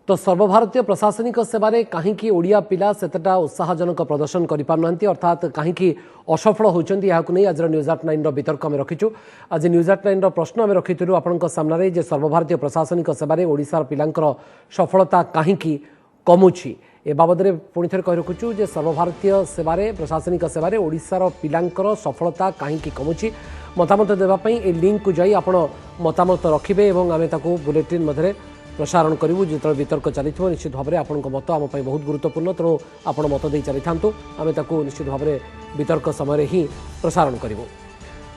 तो सर्वभारतीय प्रशासनिक सेवार कहीं ओडिया पिला सेतटा उत्साहजनक प्रदर्शन कर अर्थात कहीं असफल होती नहीं आज न्यूज 89 वितर्क आम रखीचु। आज न्यूज 89 प्रश्न आम रखीलु आपण सामने जे सर्वभारतीय प्रशासनिक सेवार ओडिशार पिलांकर सफलता कहीं कमुची ए बाबद पुणी थे कही रखुचु जे सर्वभारतीय सेवार प्रशासनिक सेवार ओडिशार पिलांकर सफलता कहीं कमुची मतामत देवाई ए लिंक को जाई आपण मतामत रखिबे एवं आमे ताकू बुलेटिन मध्य प्रसारण करूँ जो वितर्क चली निश्चित भाव में आपण मत आम बहुत गुरुत्वपूर्ण तेणु आपण मत दे चली था आम निश्चित भाव में वितर्क समय ही प्रसारण करूँ।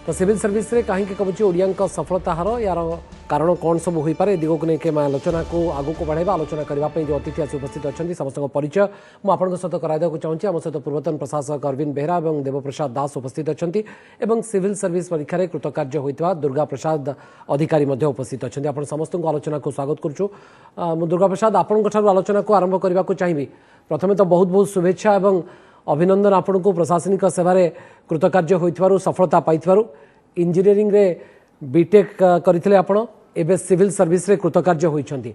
तो सिविल सर्विस रे कहीं कमुची ओडिया सफलता हार यार कारण कौन सब हो पारे दिग को लेकिन आलोचना को आगू को बढ़ावा आलोचना करने जो अतिथि आज उपस्थित अच्छा समस्त परिचय मुझे सहित कराइदा चाहूँगी आम सहित पूर्वतन प्रशासक अरविंद बेहरा और देवप्रसाद दास उपस्थित अच्छा सिविल सर्विस परीक्षा कृतकार्य होता दुर्गा प्रसाद अधिकारी उपस्थित अच्छा आप समस्त आलोचना को स्वागत करुँ। दुर्गा प्रसाद आपंठ आलोचना को आरंभ करने को चाहिए प्रथम तो बहुत बहुत शुभेच्छा और अभिनंदन आपण को प्रशासनिक सेवार कृतकार्य होइथिबारु सफलता पाइथिबारु इंजीनियरिंग रे बीटेक करथिले आपण एबे सिविल सर्विस रे कृतकार्य होइछंती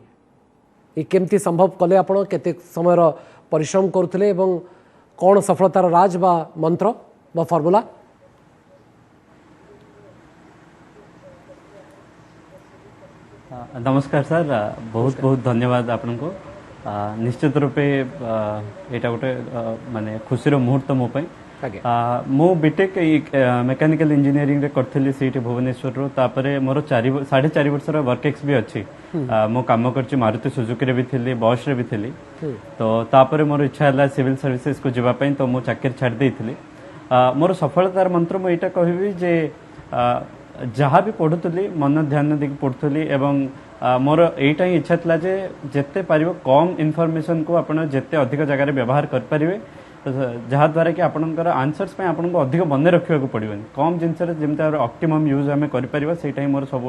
ए केमती संभव कले आपण केते समय परिश्रम करथिले एवं कोन सफलतार राज बा मंत्र बा फार्मूला। नमस्कार सर, बहुत बहुत धन्यवाद आपण को। निश्चित रूपे एटा गोटे माने खुशीर मुहूर्त मो पई मो बीटेक मेकानिकल इंजीनियरिंग रे करथली सीटी भुवनेश्वर रो तापरे मोर 4.5 वर्षर वर्क एक्स भी अछि। मो काम करछि मारुति सुजुकी रे भी थिली बस रे भी थिली तो तापरे मोर इच्छा हला सिविल सर्विसेज को जिबा पई तो मो चाकरी छाड़ देइथिली। मोर सफलतार मंत्र मो एटा कहबी जे जहाँ भी पढ़ुली मन ध्यान देके पढ़ुली एवं मोर यहीटा ही इच्छा था जे जिते पार कम इनफॉरमेशन को आपण जिते अधिक जगह व्यवहार करें जहाद्वारा कि आपणकर आंसर्स आपको अधिक मन रखा पड़ोनी कम जिनस जमी ऑप्टिमम यूज आम कर मोर सब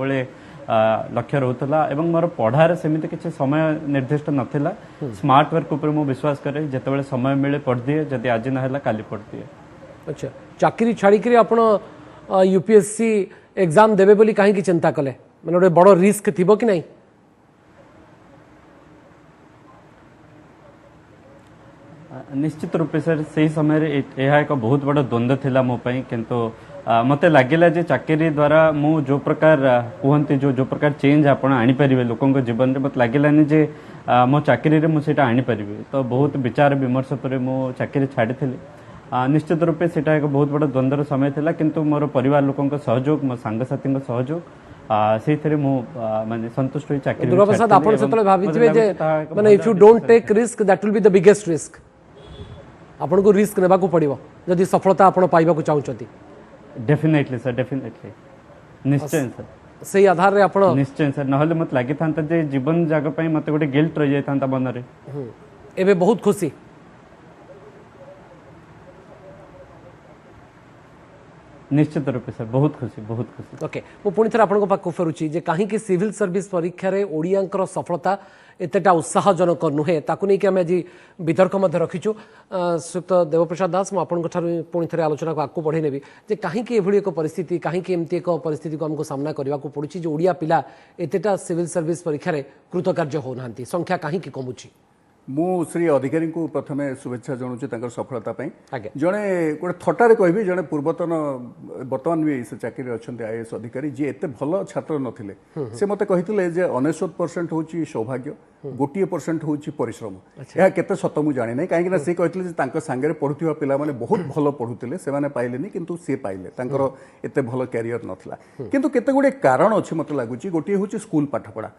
लक्ष्य रोला एवं मोर पढ़ार सेमती किसी समय निर्दिष्ट नाला स्मार्ट वर्क उपर मु विश्वास करे जिते समय मिले पढ़ दिए जदि आज ना काली पढ़ दिए। अच्छा चाकरी छाड़ी आप यूपीएससी एग्जाम देवे बोली कहीं चिंता कले मैंने गोटे बड़ रिस्क थी कि नहीं? निश्चित रूपे सर से समय यह एक बहुत बड़ा द्वंद्व थिला मो पई किंतु मते लागिला जे चाकरी द्वारा मु जो प्रकार कहते जो प्रकार चेंज आपण आनी परिबे लोकन जीवन रे मत लागिलानी जे मो चाकरी रे मु सेटा आनी परिबे तो बहुत विचार विमर्श पर मु चाकरी छाड़ी थिली। निश्चित रूपे सेटा एक बहुत बड़ा द्वंद्वर समय थिला किंतु मोर परिवार लोकन सहयोग मो सांगसाथी सहयोग से माने संतुष्ट होई चाकरी। दुर्गा प्रसाद आपण सेतले भाबिथिबे जे माने if you don't take risk that will be the biggest risk आपण को रिस्क नेबा को पड़िबो जदि सफलता आपण पाइबा को चाहउचंती। डेफिनेटली सर डेफिनेटली निश्चय सर सही आधार रे आपण निश्चय सर नहले मत लागि थांता जे जीवन जाग पई मते गोटे गिल्ट रह जाय थांता मन रे एबे बहुत खुशी निश्चित रूप से बहुत खुशी ओके मु पुणी थे आपको पाक फेरुची जे कहीं सिविल सर्विस परीक्षा रे ओडियांकर सफलता एतेटा उत्साहजनक नुहे ताकू नहीं कि आम आज वितर्क रखीचु। श्रीयुक्त देवप्रसाद दास मुझे पुणी थे आलोचना को आगू बढ़े नेबी जे कहीं एभली एक परिस्थिति कहीं एमती एक परिस्थिति को आमको सामना करने को पड़ुछि जे ओडिया पिला एतेटा सिविल सर्विस परीक्षा रे कृतकार्य होना संख्या कहीं कमुची। मु श्री अधिकारी को प्रथमे शुभेच्छा जनाऊँ सफलता जड़े गोटे थटारे कहबी जड़े पूर्वतन बर्तमान भी से चाकरी अच्छा आईएएस अधिकारी जी एत भल छात्र नथिले से मते कहिथिले जे 99% होची सौभाग्य 1% होची परिश्रम यह केते सत मु जानि नै काहे कि से कहिथिले जे तांको संगे पढुथिबा पिला माने बहुत भल पढुथिले से माने पाइलेनी किंतु से पाइले तांकर एते भल कैरियर नथला किंतु केते गुडे कारण अछि मते लागुची गोटे होची स्कूल पाठपढ़ा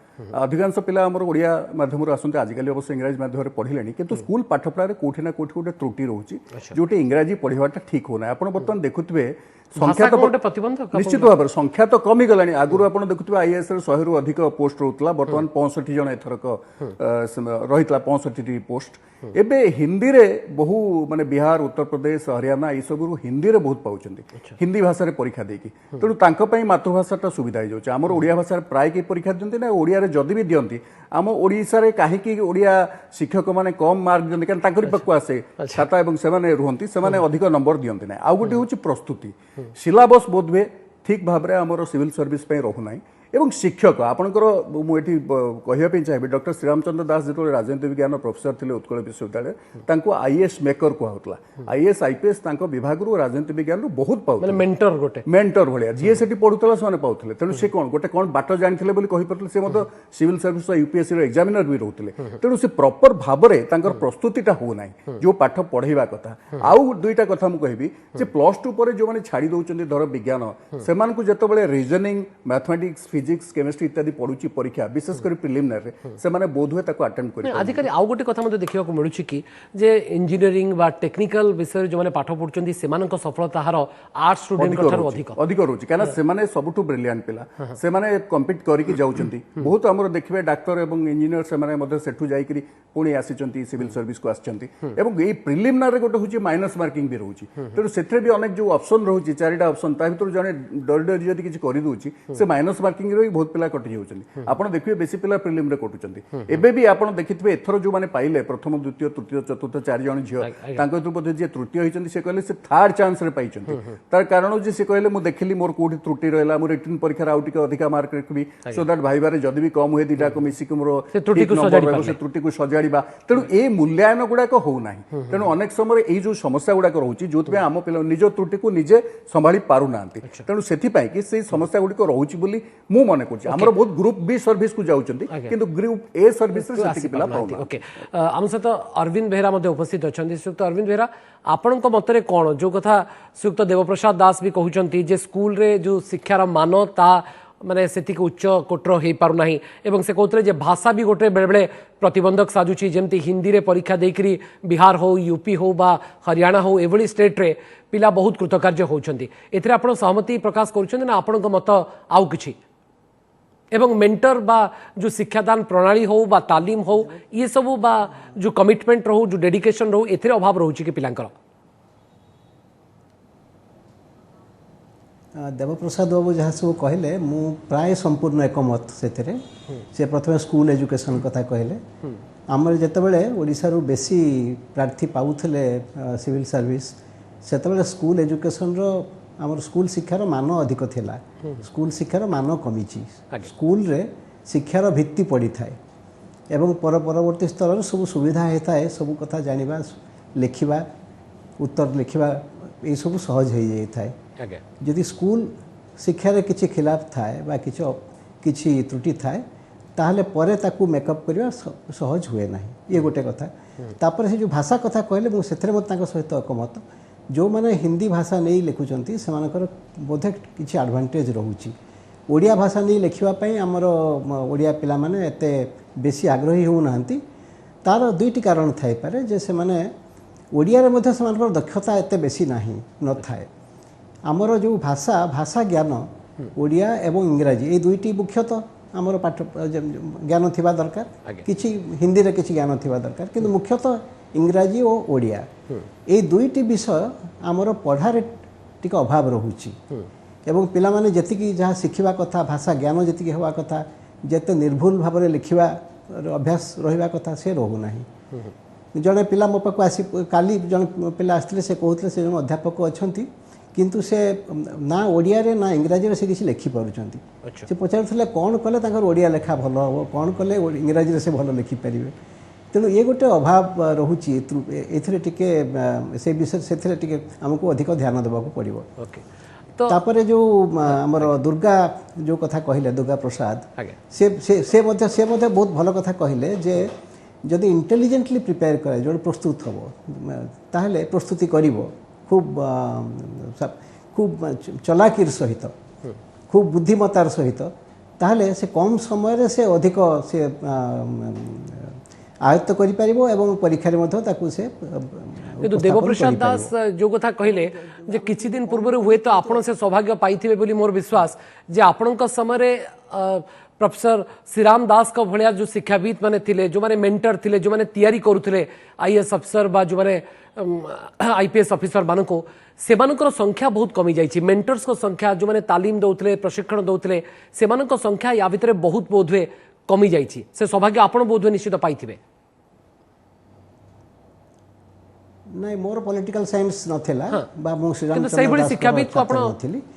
अधिकांश पिला हमर ओडिया माध्यम आसते आजिकल अवश्य इंग्रजी माध्यम पढ़िले किंतु स्कूल पाठपढ़ा कोठी ना कोठी गोटे त्रुटि रोची जोटे इंग्रजी पढ़ाटा ठीक होना आपण बर्तमान देखुथिबे संख्या तो निश्चित भाव में संख्या तो कमी गलानी आगुरी आप देखुए आईएएस 100 रु अधिक पोस्ट रोला बर्तमान 65 जन एथरक रही 65 पोस्ट एबे हिंदी रे बहु माने बिहार उत्तर प्रदेश हरियाणा ये सब हिंदी रे बहुत पाउछंती हिंदी भाषा रे परीक्षा देकी तेणु तांको पई मातृभाषाटा सुविधा हो जाउछ आमर ओडिया भाषा प्राय के परीक्षा दियंती ना ओडिया रे जदि भी दियंती आम ओडिशा रे काहे कि ओडिया शिक्षक माने कम मार्क दियंती कारण तांकरी पक्कु आसे छाता एवं सेमाने रुहंती सेमाने अधिक नंबर दियंती ना आ गोटे होची प्रस्तुति सिलेबस बोधवे ठीक भाव में आमर सिविल सर्विस पे रहू ना ଏବଂ ଶିକ୍ଷକ ଆପଣଙ୍କର ମୁଁ ଏଠି କହିବା ପାଇଁ ଚାହିଁବି ଡକ୍ଟର ଶ୍ରୀରାମଚନ୍ଦ୍ର ଦାସ ଯେତେବେଳେ ରାଜନୀତି ବିଜ୍ଞାନ ପ୍ରଫେସର ଥିଲେ ଉତ୍କଳ ବିଶ୍ୱବିଦ୍ୟାଳୟ ତାଙ୍କୁ ଆଇଏଏସ୍ ମେକର କୁହାଯାଉଥିଲା ଆଇଏଏସ୍ ଆଇପିଏସ୍ ତାଙ୍କ ବିଭାଗରୁ ରାଜନୀତି ବିଜ୍ଞାନରୁ ବହୁତ ପାଉଥିଲେ ମେଣ୍ଟର ଭଳିଆ ଯିଏ ସେଠି ପଢୁଥିଲା ସେମାନେ ପାଉଥିଲେ ତେଣୁ ସେ କଣ ବାଟ ଜାଣିଥିଲେ ବୋଲି କହିପାରୁଥିଲେ ସେ ମଧ୍ୟ ସିଭିଲ ସର୍ଭିସ ୟୁପିଏସସି ର ଏକ୍ସାମିନର ବି ରହୁଥିଲେ ତେଣୁ ସେ ପ୍ରପର ଭାବରେ ତାଙ୍କର ପ୍ରସ୍ତୁତିଟା ହଉନାହିଁ ଯୋଉ ପାଠ ପଢେଇବା କଥା ଆଉ ଦୁଇଟା କଥା ମୁଁ କହିବି ଯେ +2 ପରେ ଯୋଉମାନେ ଛାଡି ଦଉଛନ୍ତି ଧର ବିଜ୍ଞାନ ସେମାନଙ୍କୁ ଯେତେବେଳେ ରିଜନିଂ ମ୍ୟାଥମେଟିକ୍ସ फिजिक्स केमिस्ट्री इत्यादि पढुची परीक्षा विशेष कर प्रिलिमिनरी से माने बोधवे ताको अटेम्प्ट करि आजिकली आउ गोटे कथा मते देखिबा को मिलु छी कि जे इंजीनियरिंग बा टेक्निकल विषय जो माने पाठ पढुचंदी सेमानक सफलता हार आर्ट स्टूडेंट को थारो अधिक रहउची काना से माने सबटु ब्रिलियंट पिला से माने कम्पीट करि कि जाउचंती बहुत हमर देखिबे डॉक्टर एवं इंजीनियर से माने मध्ये सेठु जाई करी पुणी आसीचंती सिविल सर्विस को आसीचंती एवं ए प्रिलिमिनरी गोटे होची माइनस मार्किंग भी रहउची तेनु सेथरे भी अनेक जो ऑप्शन रहउची चारिटा ऑप्शन ता भितर जने डर जदी किछि करि दोची से माइनस मार्किंग रे बहुत पिला कटि जाउचंती आपण देखिबे बेसी पिला प्रिलिम रे कटुचंती एबे भी आपण देखिथिबे एथरो जो माने पाइले प्रथम द्वितीय तृतीय चतुर्थ चार जण झियो तांको तो मध्ये जे तृतीय होइचंती से कहले से थर्ड चांस रे पाइचंती तार कारण जे से कहले मु देखिली मोर कोठी त्रुटि रहला मोर रिटन परीक्षा आउ टिके अधिका मार्क रखबी सो दैट भाई बारे जदी भी कम होय दिटा को मिसी के मोर से त्रुटि को सजाड़ीबा तेनु ए मूल्यांकन गुडा को हो नाही तेनु अनेक समय ए जो समस्या गुडा को रहउची जोतबे आम पिला निज त्रुटि को निजे संभाली पारु नांती तेनु सेथि पई कि से समस्या गुडी को रहउची बोली मु माने करछि हमर बहुत ग्रुप बी सर्विस को जाउचंती किंतु ग्रुप ए सर्विस रे सेति पिला पाउना ओके हम सहित अरविंद बेहरा मध्ये उपस्थित अछंती सुक्त अरविंद बेहरा आपणक मतरे कोन जो कथा सुक्त देवप्रसाद दास भी कहउचंती जे स्कूल रे जो शिक्षार मान ता माने सेतिक उच्च कोटर हे पारु नाही एवं से कहतरे जे भाषा भी गोटे बेले बेले प्रतिबंधक साजुची जेमती हिंदी रे परीक्षा देकरी बिहार हो यूपी हो बा हरियाणा हो एवली स्टेट रे पिला बहुत कृतकार्य होउचंती एथरे आपण सहमति प्रकाश करूचंती ना आपणक मत आउ किछि एवं मेंटर बा जो शिक्षादान प्रणाली हो बा तालीम हो ये सब बा जो कमिटमेंट रहो जो डेडिकेशन रहो एथरे अभाव रहउची कि पिलांकर देवप्रसाद बाबू जहाँ सब कहले मु प्राय संपूर्ण एकमत से प्रथम स्कूल एजुकेशन कथा कहले आमर जितेबाला ओडिशा रु बेसी प्रार्थी पाउथले सिविल सर्विस सेतेबाला स्कूल एजुकेशन रो आमर स्कूल शिक्षार मान अधिक थिला स्कूल शिक्षार मान कमिची स्कूल रे शिक्षार भित्ति पड़ी थाए एवं परवर्ती स्तर सब सुविधा होता है सब कथा जानिबा लिखिबा उत्तर लिखिबा ये सब सहज हो जाए जदि स्कूल शिक्षार किसी खिलाफ थाए बा किछि त्रुटि थाए ताहले परे ताकू मेकअप करवा सहज हुए ना ये गोटे कथा तापर से जो भाषा कथा कहले मु सेथरे मत तांको सहित एकमत जो माने हिंदी भाषा नहीं लिखुचंती सेमानकर बोधे किछि एडवांटेज रहउची ओडिया भाषा नहीं लिखिबा पई हमर ओडिया पिला माने एते बेसी आग्रही हो नांती तार दुईटी कारण थाई पारे जे से माने ओडिया रे मध्ये सेमानकर दक्षता एते बेसी नाही न थाए आमर जो भाषा ज्ञान ओडिया एवं इंग्राजी ये दुईटी मुख्यतः आमर पाठ ज्ञान थिबा दरकार किछि हिंदी रे किछि ज्ञान थिबा दरकार किंतु मुख्यतः इंग्राजी और ओडिया ये दुईटी विषय आमर पढ़ारे टिके अभाव रहुची एवं पिला माने जतिकी जहाँ शिखिबा कथा भाषा ज्ञान जतिकी होवा कथा जते निर्भुल भाव में लिखिबा अभ्यास रहिबा कथा से रहू नाही जड़े पिला मो पाक आसी काली जड़े पिला आसते से कहते से जो अध्यापक अच्छा किंतु से ना ओडिया रे ना इंग्राजी रे से किसी लिखि पारुचंती से पचारुथले कौन कले तांकर ओडिया लेखा भल हो कौन कले इंग्राजी रे से भल लिखि परिबे तेणु ये गोटे अभाव रहुची एथरे टिके से विषय से टिके हमको अधिक ध्यान देबाक पड़िबो तो तापरे जो हमर दुर्गा जो कथा कहले दुर्गा प्रसाद से बहुत भल कथा कहले जे जदि इंटेलिजेंटली प्रिपेयर करे जो प्रस्तुत हबो ताहले प्रस्तुति करिवो खूब चलाकीर सहित खूब बुद्धिमतार सहित ताहले से कम समय रे से अधिक से आयत्त करि परिबो एवं परीक्षा रे मध्ये ताकू से किंतु देवप्रसाद दास जो कथा कहले जे किछि दिन पूर्व हुए तो आपण से सौभाग्य पाइथिबे बोली मोर विश्वास जे आपणक समय रे प्रोफेसर श्रीराम दास का भलिया जो शिक्षाविद माने थिले जो माने मेंटर थिले जो माने तैयारी करूथिले आईएएस अफसर बा जो माने आईपीएस ऑफिसर मानको सेमानकर संख्या बहुत कमी जाइछि मेंटर्स को संख्या जो माने तालीम दउथिले प्रशिक्षण दउथिले सेमानकर संख्या या भितरे बहुत बोधवे कमी जाइछि से सौभाग्य आपण बोधवे निश्चित पाइथिबे नहीं मोर पॉलिटिकल साइंस नथिला बा मु श्रीराम दास शिक्षाविद को आपण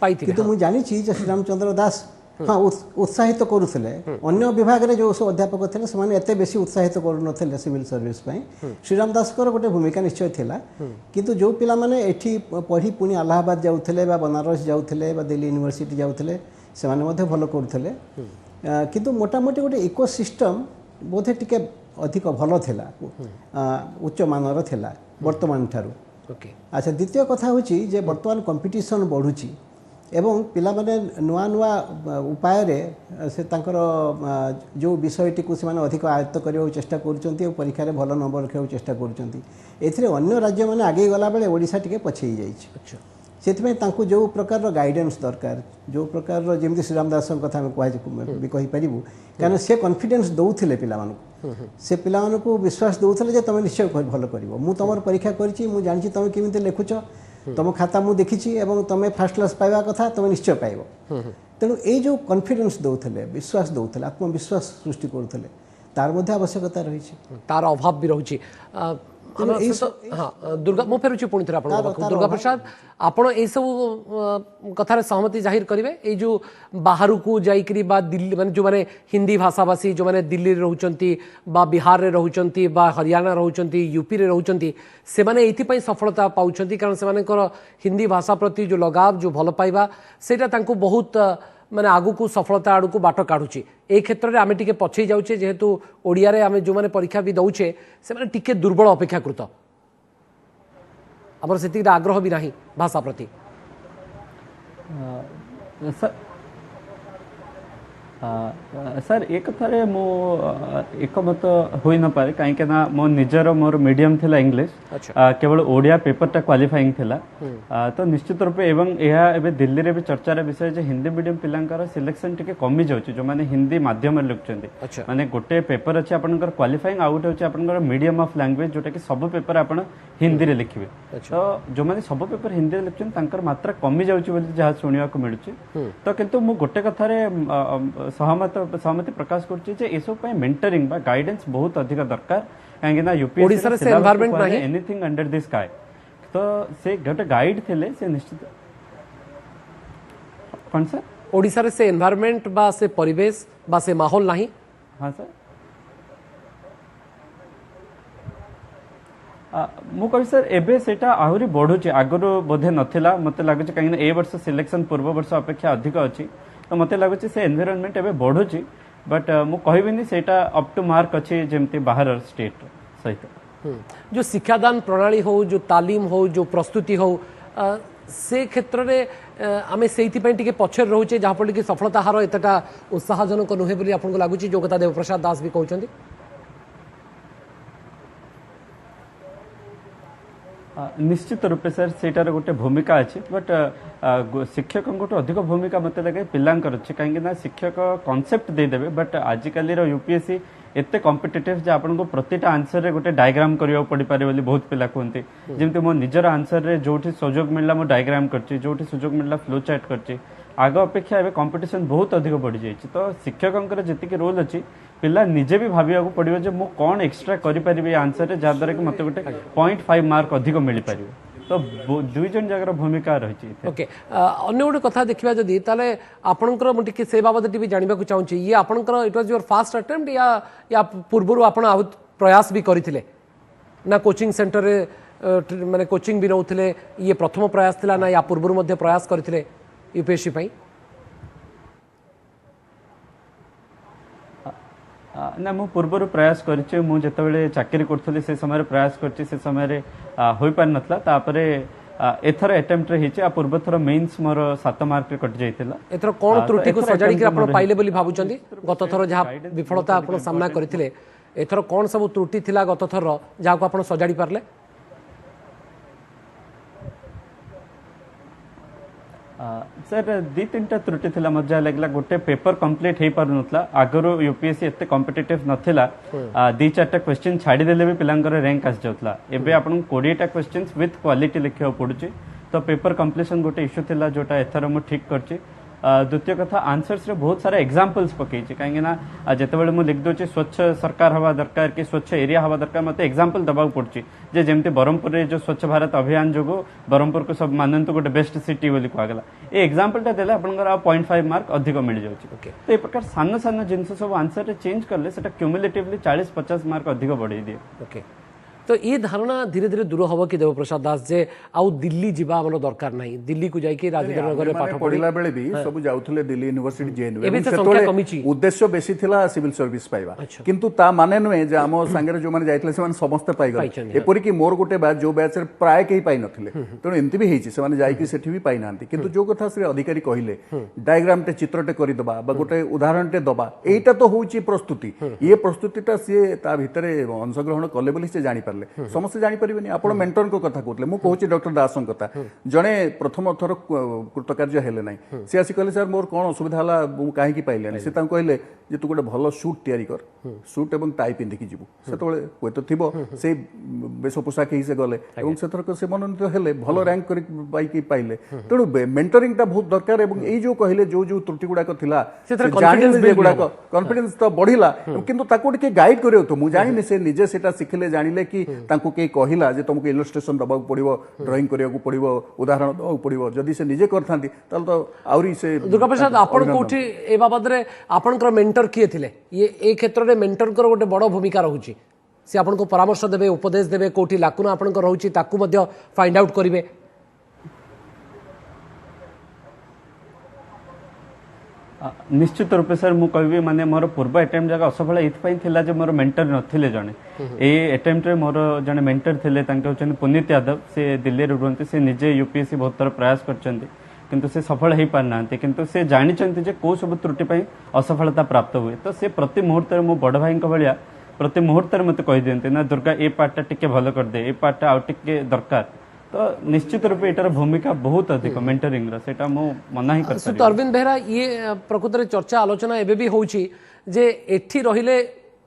पाइथिबे किंतु मु जानि छी जे श्रीराम चंद्र दास हाँ उत्साहित करुले अन्य विभाग में जो सब अध्यापक थे से एत बेसी उत्साहित करुले सिविल सर्विस श्रीराम दास गोटे भूमिका निश्चय थिला किंतु जो पिला माने एठी पढ़ी पुणी अलाहाबाद जाऊले बनारस जाऊले दिल्ली यूनिवर्सिटी जाऊले से भल करुले किंतु मोटामोटी गोटे इकोसिस्टम बोधे टिके अधिक भल थिला उच्च मानर थिला वर्तमान ठारू। अच्छा द्वितीय कथा हूँ जे वर्तमान कंपटीशन बढ़ुची एवं पिला माने नुआ नुआ उपाय से तांकर जो विषयटी को से अधिक आयत्त करने चेष्टा कर परीक्षा रे भल नंबर रखा चेष्टा कर राज्य मैंने आगे गला बेले ओडिशा टिके पछई जाइए से जो प्रकार गाइडेंस दरकार जो प्रकार जमी श्रीराम दास कथा भी कहीपर कहीं से कॉन्फिडेंस दौले पिला से पिला विश्वास दौले तुम निश्चय भल कर मु तुम परीक्षा कर जानी तुम केमी लिखुच तुम खाता मुझे देखी तुम फास्ट क्लास पाइबा कथा तुम निश्चय पाइब तेणु ये जो कॉन्फिडेंस दौले विश्वास दौले आत्मविश्वास सृष्टि करुले तार आवश्यकता रही तार अभाव भी रही हाँ दुर्गा मु फेरुची पुणी थे दुर्गा प्रसाद आपण सब कथार सहमति जाहिर करेंगे ये जो बाहर को जाइकरी बा दिल्ली माने जो माने हिंदी भाषाभाषी जो माने दिल्ली रे रहउचंती बा बिहार रे रहउचंती बा हरियाणा रहउचंती यूपी रे रहउचंती से माने एथि सफलता पाउचंती कारण से माने हिंदी भाषा प्रति जो लगाव जो भल पाइबा सेटा तांको बहुत माने आगु को सफलता आड़ को बाट काढ़ुची ए क्षेत्र में आम टे पछई जाऊे जेहेतु ओडिया रे आम जो माने परीक्षा भी दौचे से माने टिके दुर्बल अपेक्षाकृत आमर से आग्रह भी नहीं भाषा प्रति सर एक कथारे मो एकमत होई न पारे कहीं ना मो निजर मोर मीडियम थिला इंग्लिश केवल ओडिया पेपर टा क्वालिफाइंग थिला तो निश्चित रूप एवं यह एबे दिल्ली रे भी चर्चार विषय जे हिंदी मीडियम पिलांकर सिलेक्शन टिके कमी जाउची जो माने हिंदी माध्यम रे लिखचंदी माने गोटे पेपर अछि आपनकर क्वालिफाइंग आउट होछि आपनकर मीडियम ऑफ लैंग्वेज जोटा कि सब पेपर आपण हिंदी रे लिखिबे तो जो माने सब पेपर हिंदी रे लिखचन तांकर मात्रा कमी जाउची बोली जहा सुनिया को मिलुची तो किंतु मु गोटे कथारे सहमति प्रकाश कर मेंटरिंग बा गाइडेंस बहुत अधिक दरकार कहीं यूपीएससी से एनवायरनमेंट नहीं एनीथिंग अंडर द स्काई तो से गोटे गाइड थिले से निश्चित कौन सर ओडिसा रे से एनवायरनमेंट बा से परिवेश बा से माहौल नहीं हाँ सर मु कहि सर एबे सेटा आहुरी बढ़ुची आगरो बोधे नथिला मते लागुची कहीं ए वर्ष सिलेक्शन पूर्व वर्ष अपेक्षा अधिक अछि तो मत लगुच से एनवायरनमेंट एवं बढ़ुची बट मु कहबिनी सेटा अप टू मार्क अच्छे जमती बाहर स्टेट सहित जो शिक्षादान प्रणाली हो जो तालीम हो जो प्रस्तुति हो से क्षेत्र में आम से पछर रोचे जहाँफल कि सफलता हार एतटा उत्साहजनक नुहे बोली आपको लगुच जो कथा देवप्रसाद दास भी कहते निश्चित रूपे सर सेटार गोटे भूमिका अच्छी बट शिक्षक अधिक भूमिका मत लगे पिलांकर अच्छे कहीं शिक्षक कॉन्सेप्ट देदेवे बट आजिकल यूपीएससी एते कॉम्पिटिटिव जे आपन को प्रतिटा आंसर रे गोटे डायग्राम करियो पड़ी पारे बोली बहुत पिला कहते जेमते मो निजर आंसर रे जोठी सुजोग मिलला मो डायग्राम करछि जोठी सुजोग मिलला फ्लो चार्ट करछि आग अपेक्षा एबे कंपटीशन बहुत अधिक बढ़ी जाइछि तो शिक्षकंकर जति के रोल अछि पिला निजे भी भाबिया को पड़िबो जे मो कोन एक्स्ट्रा करि परिबे आंसर रे जादर के मते गोटे 0.5 मार्क अधिक मिल पारिबो तो दुई जन जगह भूमिका रही ओके अन्य गोटे कथा देखा जदि ताले आपणकर मुझे से बाबद भी जानवा चाहूँ ये आपणकर it was your fast attempt या पूर्व आपण प्रयास भी करते ना कोचिंग सेंटर रे माने कोचिंग भी नौले ये प्रथम प्रयास थिला ना या पूर्व प्रयास करते यूपीएससी पाई ना मु पूर्व प्रयास करछे मु जेतबेले चाकरी करथले से समय प्रयास करछे से समय होई पार नथला तापरे एथर अटेम्प्ट रे हिचे आ पूर्व थर मेंस मोर 7 मार्क रे कट जाइतिला एथर कोन त्रुटि को सजाड़ी के आपण पाइले बोली भाबुचंदी गत थर जहा विफलता आपण सामना करथिले एथर कोन सब त्रुटि थिला गत थर जहा को आपण सजाड़ी पारले सर दी तीनटा त्रुटि थिला मजा लागला गोटे पेपर कंप्लीट हे पार नथला आगरो यूपीएससी एते कॉम्पिटिटिव नथिला दी चारटा क्वेश्चन छाडी देले भी पिलांकर रैंक आस जाउतला एबे आपण 20 टा क्वेश्चंस विथ क्वालिटी लिखियो पडुची तो पेपर कंप्लीशन गोटे इश्यू थिला जोटा एथर मु ठीक करची द्वितीय कथा आंसर्स रे बहुत सारा एग्जांपल्स पकई कहीं जितेबाला मुझे लिख दूचे स्वच्छ सरकार हवा दरकार कि स्वच्छ एरिया हवा दरकार मत एग्जांपल दबाक पड़ुछि जे जेमती ब्रह्मपुर रे जो स्वच्छ भारत अभियान जो ब्रह्मपुर को सब मानंतु गोटे बेस्ट सिटी बोली कहगला ए एग्जांपल टा देले आपनकर 0.5 मार्क अधिक मिल जाउछि तो ए प्रकार सान सान जिंस सब आंसर रे चेंज करले सेटा क्युमुलेटिवली 40-50 मार्क अधिक बढ़ाई दिए ओके तो ये धारणा धीरे धीरे दूर हम कि देवप्रसाद दास जे आउ दिल्ली जीवा हमर दरकार नाही दिल्ली को जाई कि राजेंद्र नगर पाठ पढ़िला बेले भी सब जाउथले दिल्ली यूनिवर्सिटी जेएनयू एबे से संख्या कमिची उद्देश्य बेसी थिला सिविल सर्विस पाइबा किंतु ता माने नुए जे हम संगे जो माने जाइतले से माने समस्त पाइ गले एपरि कि मोर गोटे बैच जो बैच रे प्राय केही पाइ नथिले तनो एंति भी हेछि से माने जाई कि सेठी भी पाइ नांती किंतु जो कथा श्री अधिकारी कहिले डायग्राम टे चित्रटे करि दबा बा गोटे उदाहरण टे दबा एटा तो होउची प्रस्तुति ये प्रस्तुतिटा से ता भितरे अंशग्रहण कले बोली से जानि पारले समस्त जानि परिबेनी आपण मेंटर को कथा कहतले मु कहूची डॉक्टर दासन कथा जणे प्रथम थर कृतकार्य हेले नै से आसी कहले सर मोर कोन असुविधा हला मु काहे की पाइले से ता कहले जे तू गोटे भलो सूट तयारी कर सूट एवं टाई पिंधि की जीवु सेतबेले कोइ तो थिबो से बेस पोशाक ही से गले एवं सेथर को से मनोनीत हेले भलो रैंक करि पाई की पाइले तेणु मेंटरिंग ता बहुत दरकार एवं एई जो कहले जो जो त्रुटि गुडा को थिला जानि गुडा को कॉन्फिडेंस तो बढ़िला किंतु ताको के गाइड करियो तो मु जानि से निजे सेटा सिखले जानिले कि ताको के कहिला जे तुमको इलस्ट्रेशन दबाक पड़िबो ड्राइंग करिया को पड़िबो उदाहरण दबाक पड़िबो जदी से निजे करथांती तल तो आउरी से दुर्गा प्रसाद आपण कोठी ए बाबद रे आपनकर मेंटर किए थिले ये ए क्षेत्र रे मेंटर कर गोटे बड़ भूमिका रहूची से आपन को परामर्श देबे उपदेश देबे कोठी लाकुना आपन को रहूची ताकू मध्य फाइंड आउट करिवे निश्चित रूप सर मु कहबी माने मोर पूर्व अटेम्प्ट जगह असफल एथपाई थिला जे मोर मेंटर नथिले जने ए अटेम्प्ट रे मोर जने मेंटर थिले तांके होचन पुनीत यादव से दिल्ली रे रुहंती से निजे यूपीएससी बहुत तर प्रयास करचंती किंतु से सफल हे पारनांती किंतु से जानिचंती जे को सब त्रुटि पई असफलता प्राप्त हुए तो से प्रति मुहूर्त रे मो बड़ भाई को भलिया प्रति मुहूर्त रे मते कहि देंते ना दुर्गा ए पार्टटा टिके भलो कर दे ए पार्टटा आउ टिके दरकार तो निश्चित रूप एटार भूमिका बहुत अधिक मेंटरिंग रा सेटा मो मना ही कर तो अरविंद बेहरा ये प्रकृत रे चर्चा आलोचना एबे भी होउची जे एठी रहिले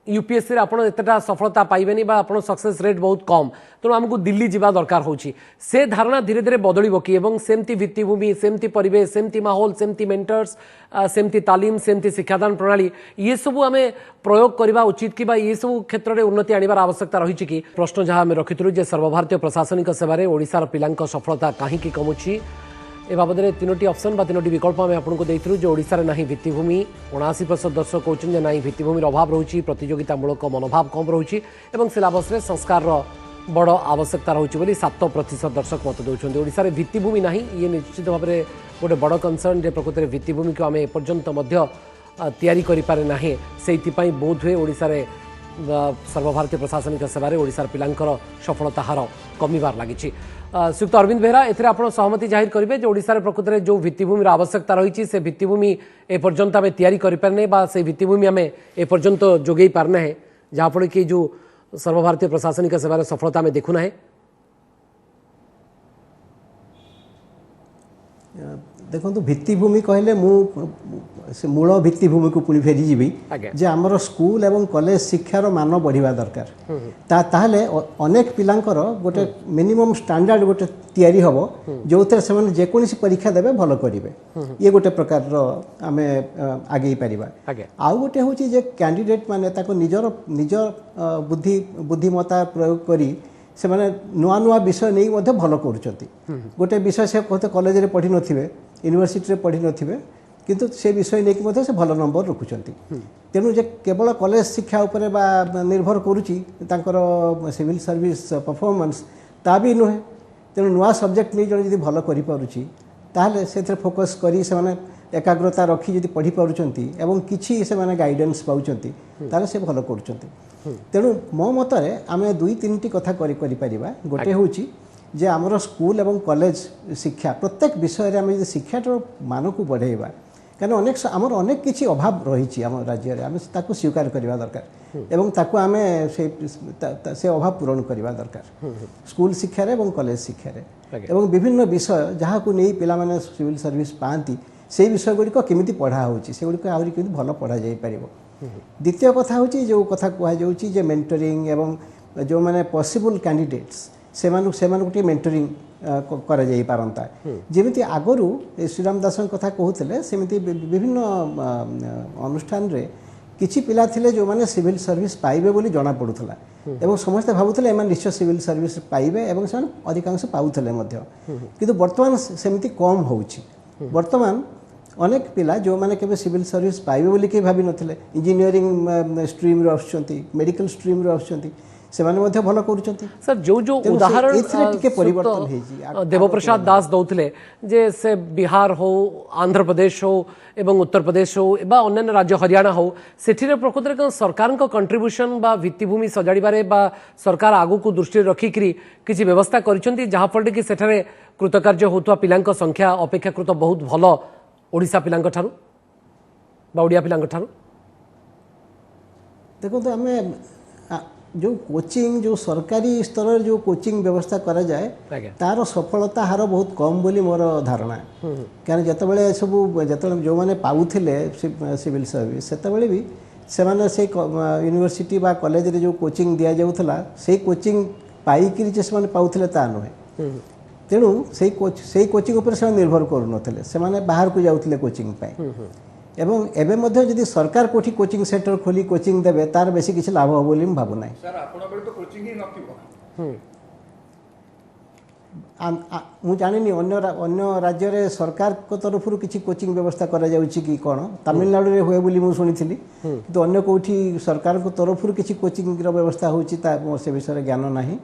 यूपीएससी रे आपण एतटा सफलता पाइबेनी बा आपण सक्सेस रेट बहुत कम तो हमको दिल्ली जीवा दरकार होउची से धारणा धीरे धीरे बदलिबो कि एवं सेमती भित्तिभूमि सेमती परिवेश सेमती माहौल सेमती मेंटर्स सेमती तालीम सेमती शिक्षादान प्रणाली ये सब आमे प्रयोग करबा उचित कि बा ये सब क्षेत्र रे उन्नति आनिबार आवश्यकता रहिछि कि प्रश्न जहां हम रखितलु जे सर्वभारतीय प्रशासनिक सेवा रे ओडिसा र पिलांक सफलता काहे की कमुछि ए बाबद में 3टी ऑप्शन बा 3टी विकल्प आम आपको देइथिलु जो ओडिसा रे नाही भित्तिभूमि 79% दर्शक कहउछन जे नाही भित्तिभूमि अभाव रहुछि प्रतियोगितामूलक मनोभाव कम रहुछि एवं सिलेबस रे संस्कार बड़ आवश्यकता रहुछि बोली 7% दर्शक मत दउछन ओडिसा रे भित्तिभूमि नाही ये निश्चित भाव में गोटे बड़ कंसर्न जे प्रकृत रे भित्तिभूमि को आम एपर्यंत मध्य तयारी करि पारे नाही सेइति पई बोध हुए ओडिसा रे सर्वभारतीय प्रशासनिक सेवा ओडिशार पिलांकर सफलता हार कमिबार लगी श्रीयुक्त अरविंद बेहरा एथिरे आपण सहमति जाहिर करेंगे जो ओडिशार प्रकृत में जो भित्तिभूमि आवश्यकता रही से भित्तिभूमि एपर्यंत आम तैयारी करें बा से भित्तिभूमि आम एपर्यंत जोगई पारना है जहाँफल कि जो सर्वभारतीय प्रशासनिक सेवा सफलता आम देखुना है देखो भित्तिभूमि कहले से मूल भित्तिभूमि को पुणी फेरी जीवी जे आमर स्कूल एवं कॉलेज शिक्षार मान बढ़िया दरकार ताहले अनेक पिलांकर गोटे मिनिमम स्टैंडर्ड गोटे तैयारी हबो जो से जेकोसी परीक्षा देबे भलो करिवे ये गोटे प्रकार आमे आगे परिबा आउ गोटे होची जे कैंडिडेट माने ताको निजर बुद्धिमत्ता प्रयोग करी से माने नुआ नुआ विषय नहीं मध्य भलो करूचंती गोटे विषय से कहते कॉलेज रे पढ़ी नथिबे यूनिवर्सिटी रे पढ़ी नथिबे किंतु से विषय नहीं मध्य से भलो नंबर रखुचंती तेणु जे केवल कॉलेज शिक्षा उपरे बा निर्भर करूची तांकर सिविल सर्विस परफॉर्मेंस ता भी नुहे तेणु नुआ सब्जेक्ट नहीं जन जदि भलो करि पारुची ताहले सेथरे फोकस करी से माने एकाग्रता रखी जदि पढ़ी पारुचंती एवं किछि से माने गाइडेंस पाउचंती ताहले से भलो करूचंती तेणु मो मतरे आमे दुई तीनटी कथा करि परिबा गोटे होची जे आमर स्कूल एवं कॉलेज शिक्षा प्रत्येक विषय रे आमे शिक्षाटर मान को बढ़ेबा कारण अनेक आमर अनेक किछि अभाव रही आम राज्य रे आमे ताकू स्वीकार करबा दरकार एवं ताकू आमे से अभाव पूरण करबा दरकार स्कूल शिक्षा रे एवं कॉलेज शिक्षा रे एवं विभिन्न विषय जहाँ को नहीं पिला माने सिविल सर्विस पाती से विषय गुड़िक केमिति पढ़ा होची से गुड़िक आहुरी केमिति भलो पढ़ा जाई परिबो द्वितीय कथा होची जो कथा कहा जाउची जे मेंटरिंग एवं जो माने पॉसिबल कैंडिडेट्स से मेंटरिंग करा जाई पारंता जेमिति आगरु श्रीराम दास कथा कहूले सेमिति विभिन्न अनुष्ठान रे किछि पिला थिले जो माने सिविल सर्विस पाइबे बोली जणा पडुथला एवं समस्त भाबुथले एमान निश्चय सिविल सर्विस पाइबे एवं से अधिकांश पाउथले मध्य किंतु वर्तमान सेमिति कम होउछि वर्तमान अनेक पिला जो माने केबे सिविल सर्विस पाइबे बोली के भाबी नथिले इंजीनियरिंग स्ट्रीम रे आछंती मेडिकल स्ट्रीम रे आछंती से माने मध्य भलो करूछंती सर जो उदाहरण टिके परिवर्तन हेजी देवप्रसाद दास दौथिले जे से बिहार हो आंध्र प्रदेश हो एवं उत्तर प्रदेश हो एबा अन्य राज्य हरियाणा हो सेठिरे प्रकृତରେ कौन सरकार को कंट्रीब्यूशन बा भित्तिभूमि सजाड़िबारे बा सरकार आगु को दृष्टि रखिकरी किछि व्यवस्था करिसंती जहा फल कि सेठारे कृतकार्य होतवा पिलांक संख्या अपेक्षाकृत बहुत भलो ओडिसा पिलांक ठारू बा ओडिया पिलांक ठारू देखो तो हमें जो कोचिंग जो सरकारी स्तर जो कोचिंग व्यवस्था करा जाए तार सफलता हार बहुत कम बोली मोर धारणा कारण जितेबाला सब जो जो मैंने पाऊले सिविल सर्विस से भी से से यूनिवर्सिटी बा कॉलेज रे जो कोचिंग दि जाऊला से कोचिंग पाइक से पाऊले ता नुहे तेणु से कोचिंग उपर से निर्भर करूनते से बाहर को जाऊले कोचिंग एवं एबे मध्य यदि सरकार कोठी कोचिंग सेंटर खोली कोचिंग देबे तार बेसी किछि लाभ हो बोली भाबु नै सर आपण बेले तो कोचिंग ही नथिबो मु जानिनी अन्य राज्य रे सरकार को तरफ किछि कोचिंग व्यवस्था करा जाउछि कि कोन तमिलनाडु रे होय बोली मु सुनिथिली तो अन्य कोठी सरकार को तरफ किछि कोचिंग रो व्यवस्था होछि ता मो से विषय ज्ञान नाही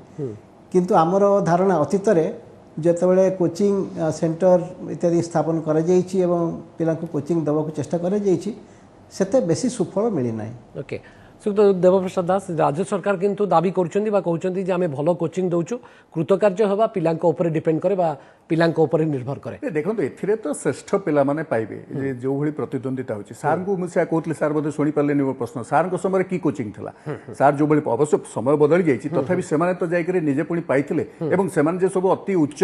किंतु हमर धारणा अतीत रे जेतेबेले कोचिंग सेंटर इत्यादि स्थापन करा जाइछि एवं पिला को कोचिंग देवा को चेष्टा करा जाइछि सेते बेसी सुफल मिली नाही ओके सुखद देवप्रसाद दास राज्य सरकार किंतु दाबी करूछंती बा कहउछंती जे हमें भलो कोचिंग दउछु कृतकार्य होबा पिलांक ऊपर डिपेंड करे बा पिलांक ऊपर निर्भर करे देखो एथिरे तो श्रेष्ठ पिला माने पाइबे जे जो भली प्रतिद्वंदिता होछि सार को मुसे कहतले सार बदे सुनी पारलेनी मो प्रश्न सार को समय की कोचिंग थला सार जो भली अवश्य समय बदल जाइछि तथापि सेमाने तो जाय करे निजे पुनी पाइथिले एवं सेमाने जे सब अति उच्च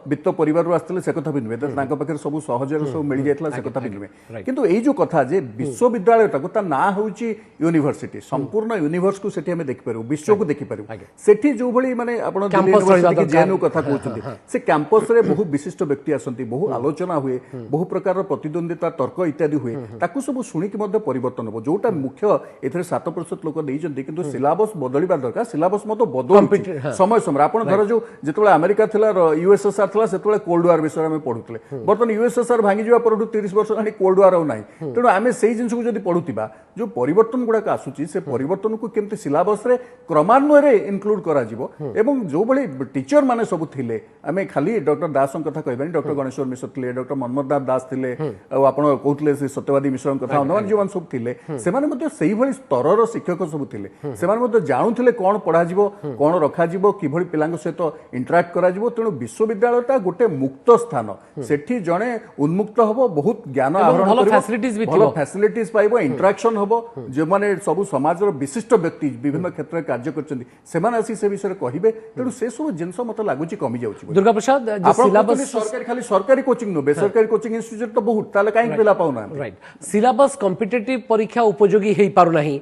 वित्त परिवार रु आस्तले से कथा भी नुवे तांका पाखे सब सहजर सब मिल जायतला से कथा भी नुवे किंतु एई जो कथा जे विश्वविद्यालय ताको ता ना होछि यूनिवर्सिटी संपूर्ण यूनिवर्स को सेठी हमें देखि पारू विश्व को देखि पारू सेठी जो भली माने आपण यूनिवर्सिटी के जेनु कथा कहउछंती से कैंपस रे बहु विशिष्ट व्यक्ति आसंती बहु आलोचना हुए बहु प्रकार प्रतिद्वंदिता तर्क इत्यादि हुए ताकू सब शुणिक मध्य परिवर्तन हो जोटा मुख्य एथरे 7% लोक देइचंती किंतु सिलेबस बदलिबा दरकार सिलेबस मतो बदल समय समय आपण धर जो जेतबेला अमेरिका थिला यूएसएसआर थिला सेतबेला कोल्ड वार विषय में पढुतले बर्तन यूएसएसआर भांगी जिवा परडु 30 वर्ष आनी कोल्ड वार हो नाही तेणु आमे सेही जिंस को जदी पढुतिबा जो परिवर्तन गुडा का आसुची से परिवर्तन को केमते सिलेबस रे क्रमान्वय रे इंक्लूड करा जिवो एवं जो बळे टीचर माने सब थिले आमे खाली डॉक्टर दास कथा कहबानी डॉक्टर गणेश्वर मिश्र थिले डॉक्टर मनमोहन दास थिले आपण कहतले से सत्यवादी मिश्र कथा अन्य जीवन सब थिले सेमाने मध्ये सेही भली स्तरर शिक्षक सब थिले सेमाने मध्ये जाणुथिले कोन पढा जिवो कोन रखा जिवो कि भली पिलांक सहित इंटरैक्ट करा जिवो तेणु विश्वविद्यालयटा गोटे मुक्त स्थान सेठी जणे उन्मुक्त हबो बहुत ज्ञान आहरण करिवो भलो फैसिलिटीज पाइबो इंटरैक्शन हबो जे माने सब समाजर विशिष्ट व्यक्ति विभिन्न क्षेत्र में कार्य करछन्ती सेमाने आसी से विषय कहिबे तेणु से सब जिंस मत लागुची कमी जाउची दुर्गा प्रसाद जो सिलेबस सरकारी खाली सरकारी कोचिंग नो बेसरकारी कोचिंग इंस्टीट्यूट तो बहुत ताले काई पिला पाउना राइट सिलेबस कॉम्पिटिटिव परीक्षा उपयोगी हेई पारु नाही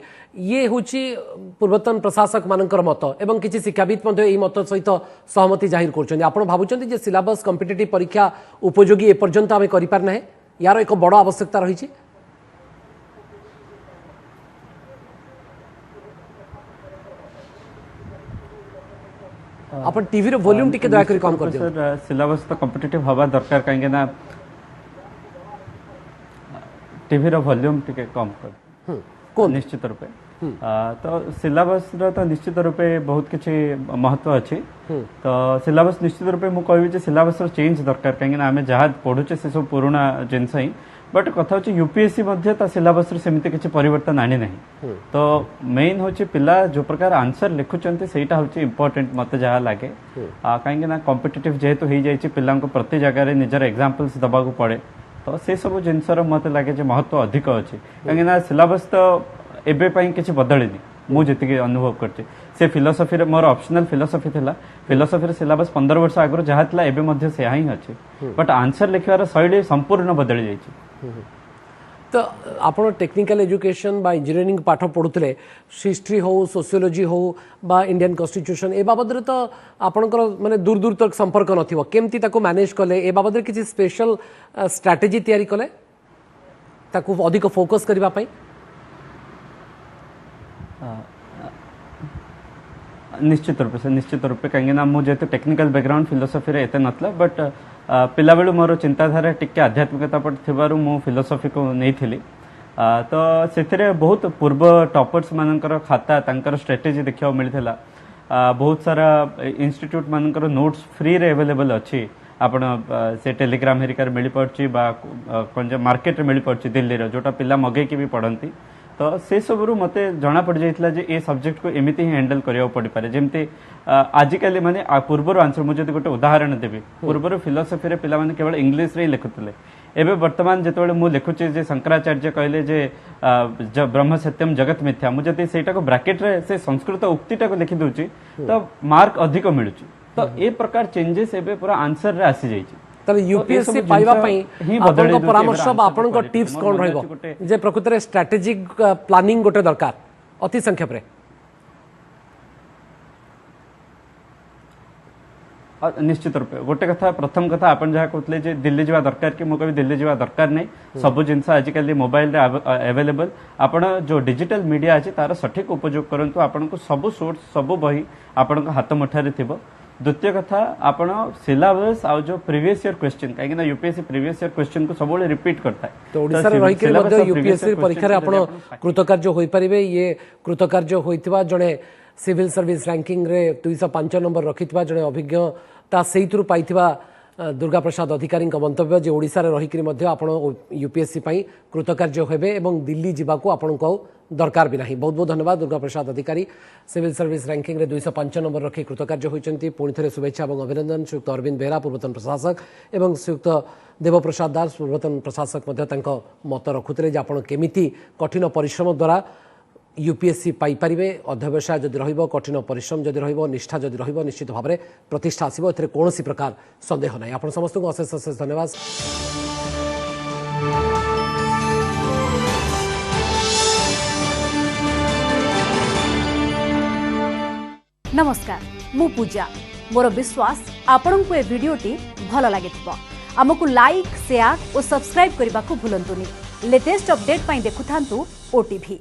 ये होची पूर्वतन प्रशासक मानकर मत एवं किछि शिक्षाविद मध्ये एई मत सहित सहमति जाहिर करछन्ती आपण भाबुचन्ती जे सिलेबस कॉम्पिटिटिव परीक्षा उपयोगी ए पर्यंत आमे करि पार नाही यार एक बड़ आवश्यकता रही छी अपन टीवी रो वॉल्यूम टिके दया करी कम कर दियो सर सिलेबस तो कॉम्पिटिटिव हवा दरकार काहे ना टीवी रो वॉल्यूम टिके कम कर कोन निश्चित रूपे तो सिलेबस रो तो निश्चित रूपे बहुत किछि महत्व अछि तो सिलेबस निश्चित रूपे मु कहबी जे सिलेबस रो चेंज दरकार काहे ना हमें जहां पढुचे से सब पुराना जिंस ही बट कथा होची यूपीएससी मध्ये ता सिलेबस रे सेमिति किछि परिवर्तन आनी नहीं तो मेन होची पिला जो प्रकार आंसर लिखुचंती सेटा होची इंपोर्टेंट मते जहा लागे काहे ना कॉम्पिटिटिव जेहेतु हे जाईची पिला को प्रति जगह रे निजर एग्जांपल्स दबा को पड़े तो से सब जिनसर मते लागे जे महत्व अधिक अछि काहे ना सिलेबस तो एबे पई किछि बदलिनी मु जति अनुभव करते से फिलोसफी रे मोर ऑप्शनल फिलोसफी थिला फिलोसफी रे सिलेबस 15 वर्ष आगरो जहा थिला एबे मध्ये से ही अछि बट आंसर लिखवार शैली संपूर्ण बदली जाईची तो आपण टेक्निकल एजुकेशन बा इंजीनियरिंग पाठ पढ़ुले हिस्ट्री हो सोशियोलॉजी हो बा इंडियन कॉन्स्टिट्यूशन ए बाबद तो आपणकर माने दूर दूर तक संपर्क नथिबो केमती ताको मैनेज कले ए बाबद किसी स्पेशल स्ट्रैटेजी तैयारी कले ताको अधिक फोकस करबा पई निश्चित रूप से कहीं मुझे टेक्निकल बैकग्राउंड फिलोसफी रे एते नथला बट पिला बेलू मोर चिंताधारा टिके आध्यात्मिकता पर थिबारु मु फिलोसफी को नहीं थिली तो से बहुत पूर्व टॉपर्स मानकर खाता तांकर स्ट्रेटेजी देखा मिलता बहुत सारा इंस्टीट्यूट मानकर नोट्स फ्री रे अवेलेबल अच्छी आपण से टेलीग्राम हेरिकार मिल पार्ची बा मार्केट मिल पार्ची दिल्ली रो जोटा पिला मगे की भी पढ़ती तो से सबरू मते जना पड़ जाइतला जे ए सब्जेक्ट को एमिति ही हैंडल करिया पड़ी पारे जेमते आजिकली माने पूर्वर आंसर मुझे गोटे उदाहरण देबी पूर्वर फिलोसफी रे पिला माने केवल इंग्लिश रे लिखुतले एबे वर्तमान जेतबेले मु लिखुचे जे शंकराचार्य कहले जे ब्रह्म सत्यम जगत मिथ्या मुझे ते सेटा को ब्रैकेट रे से संस्कृत उक्तिटा को लिखि दोची तो मार्क अधिक मिलुची तो ए प्रकार चेंजेस एबे पूरा आंसर रे आसी जाईची ताले यूपीएससी पाइबा पई आपन परामर्श बा आपन को टिप्स कोन रहइबो जे प्रकृत रे स्ट्रेटेजिक प्लानिंग गोटे दरकार अति संक्षेप रे निश्चित रूप गोटे कथा प्रथम कथा आपन जहा कहतले जे दिल्ली जीवा दरकार कि मो कभी दिल्ली जीवा दरकार नै सब जिंस आजिकल मोबाइल रे अवेलेबल आपण जो डिजिटल मीडिया अछि तार सठिक उपयोग करंतु आपन को सब सोर्स सब बही आपन को हाथ मुठारे थिबो द्वितीय कथा आपण सिलेबस आ जो प्रीवियस ईयर क्वेश्चन काहे ना यूपीएससी प्रीवियस ईयर क्वेश्चन को सबले रिपीट करता है तो ओडिसा रे रहि के मध्ये यूपीएससी परीक्षा रे आपण कृतकार्य होई परिबे ये कृतकार्य होइतबा जणे सिविल सर्विस रैंकिंग रे 205 नंबर रखितबा जणे अभिज्ञता सेइतरु पाइतबा दुर्गा प्रसाद अधिकारी मंतव्य जे ओडिसा रे रहि के मध्ये आपण यूपीएससी पई कृतकार्य हेबे एवं दिल्ली जिबाको आपण को दरकार भी नहीं बहुत बहुत धन्यवाद दुर्गा प्रसाद अधिकारी सिविल सर्विस रैंकिंग रे 205 नंबर रखी कृतकार्य होइचंती पुणी थे शुभेच्छा और अभिनंदन श्रीयुक्त अरविंद बेहरा पूर्वतन प्रशासक एवं श्रीयुक्त देवप्रसाद दास पूर्वतन प्रशासक मत रखुते जे आपण केमिति कठिन परिश्रम द्वारा यूपीएससी पाइपारे अध्यवसाय जदि रहिबो कठिन परिश्रम जदि रहिबो निष्ठा जदि रहिबो निश्चित भाव में प्रतिष्ठा आसिबो एथिरे कोनोसी प्रकार संदेह नहीं आपण समस्त को अशेष अशेष धन्यवाद। नमस्कार मु पूजा मोर विश्वास आपण को ए वीडियोटी भल लागिथिबो हमकु लाइक शेयर और सब्सक्राइब करने को भूलंतुनी लेटेस्ट अपडेट पाई देखुथांतु ओटीवी।